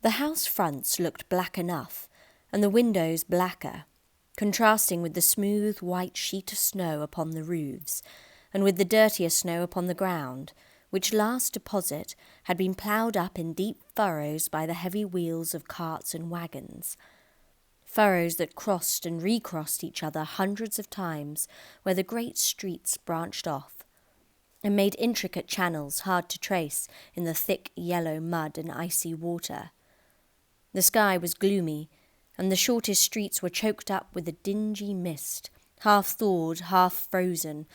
The house fronts looked black enough, and the windows blacker, contrasting with the smooth white sheet of snow upon the roofs, and with the dirtier snow upon the ground, which last deposit had been ploughed up in deep furrows by the heavy wheels of carts and wagons, furrows that crossed and recrossed each other hundreds of times where the great streets branched off, and made intricate channels hard to trace in the thick yellow mud and icy water. The sky was gloomy, and the shortest streets were choked up with a dingy mist, half thawed, half frozen,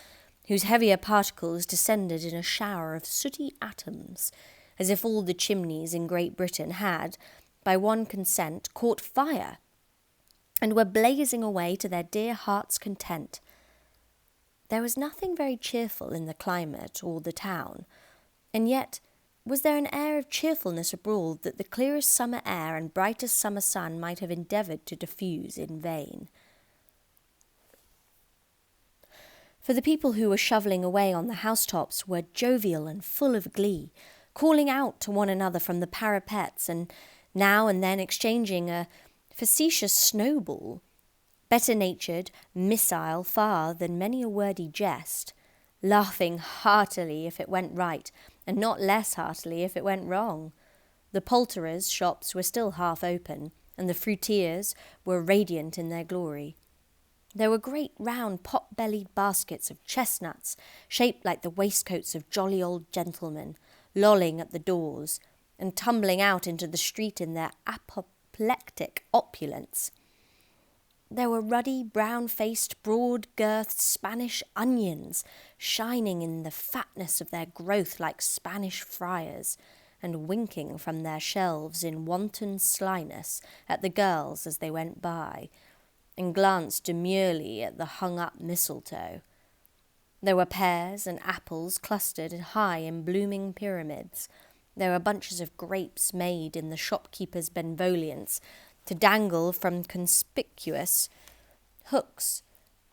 whose heavier particles descended in a shower of sooty atoms, as if all the chimneys in Great Britain had, by one consent, caught fire, and were blazing away to their dear hearts' content. There was nothing very cheerful in the climate or the town, and yet was there an air of cheerfulness abroad that the clearest summer air and brightest summer sun might have endeavoured to diffuse in vain. For the people who were shovelling away on the housetops were jovial and full of glee, calling out to one another from the parapets and now and then exchanging a facetious snowball, better-natured, missile far than many a wordy jest, laughing heartily if it went right, and not less heartily if it went wrong. The poulterers' shops were still half open, and the fruiteers were radiant in their glory. There were great round pot-bellied baskets of chestnuts, shaped like the waistcoats of jolly old gentlemen, lolling at the doors, and tumbling out into the street in their apoplectic opulence. There were ruddy, brown-faced, broad-girthed Spanish onions, shining in the fatness of their growth like Spanish friars, and winking from their shelves in wanton slyness at the girls as they went by, and glanced demurely at the hung-up mistletoe. There were pears and apples clustered high in blooming pyramids. There were bunches of grapes made in the shopkeepers' benvoliots to dangle from conspicuous hooks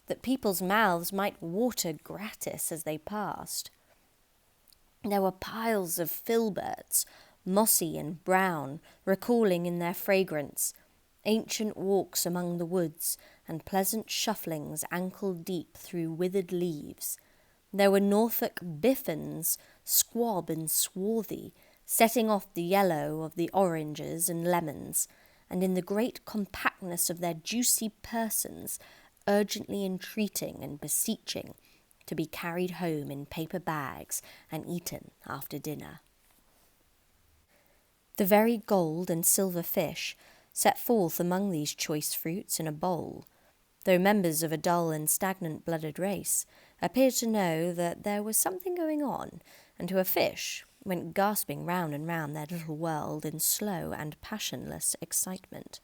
that people's mouths might water gratis as they passed. There were piles of filberts, mossy and brown, recalling in their fragrance ancient walks among the woods and pleasant shufflings ankle-deep through withered leaves. There were Norfolk biffins, squab and swarthy, setting off the yellow of the oranges and lemons, and in the great compactness of their juicy persons, urgently entreating and beseeching to be carried home in paper bags and eaten after dinner. The very gold and silver fish set forth among these choice fruits in a bowl, though members of a dull and stagnant-blooded race appeared to know that there was something going on, and to a fish went gasping round and round their little world in slow and passionless excitement.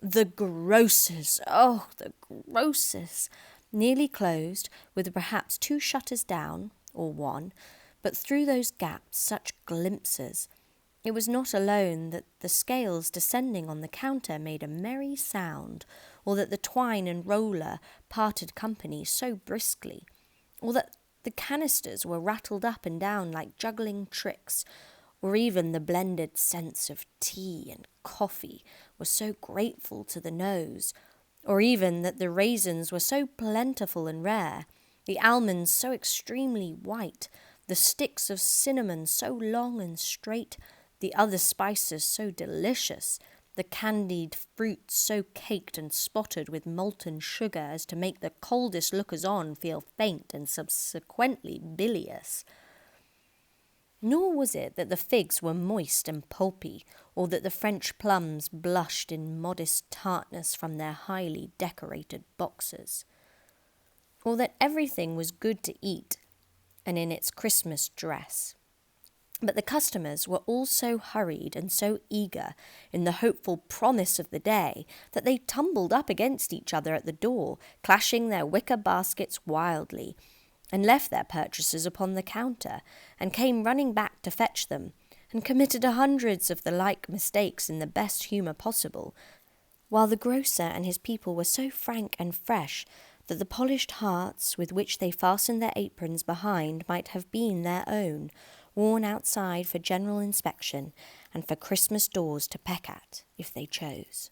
The Grocers! Oh, the Grocers! Nearly closed, with perhaps 2 shutters down, or 1, but through those gaps such glimpses. It was not alone that the scales descending on the counter made a merry sound, or that the twine and roller parted company so briskly, or that the canisters were rattled up and down like juggling tricks, or even the blended scents of tea and coffee was so grateful to the nose, or even that the raisins were so plentiful and rare, the almonds so extremely white, the sticks of cinnamon so long and straight, the other spices so delicious, the candied fruit so caked and spotted with molten sugar as to make the coldest lookers-on feel faint and subsequently bilious. Nor was it that the figs were moist and pulpy, or that the French plums blushed in modest tartness from their highly decorated boxes, or that everything was good to eat and in its Christmas dress. But the customers were all so hurried and so eager in the hopeful promise of the day that they tumbled up against each other at the door, clashing their wicker baskets wildly, and left their purchases upon the counter, and came running back to fetch them, and committed hundreds of the like mistakes in the best humour possible, while the grocer and his people were so frank and fresh that the polished hearts with which they fastened their aprons behind might have been their own, worn outside for general inspection, and for Christmas doors to peck at if they chose.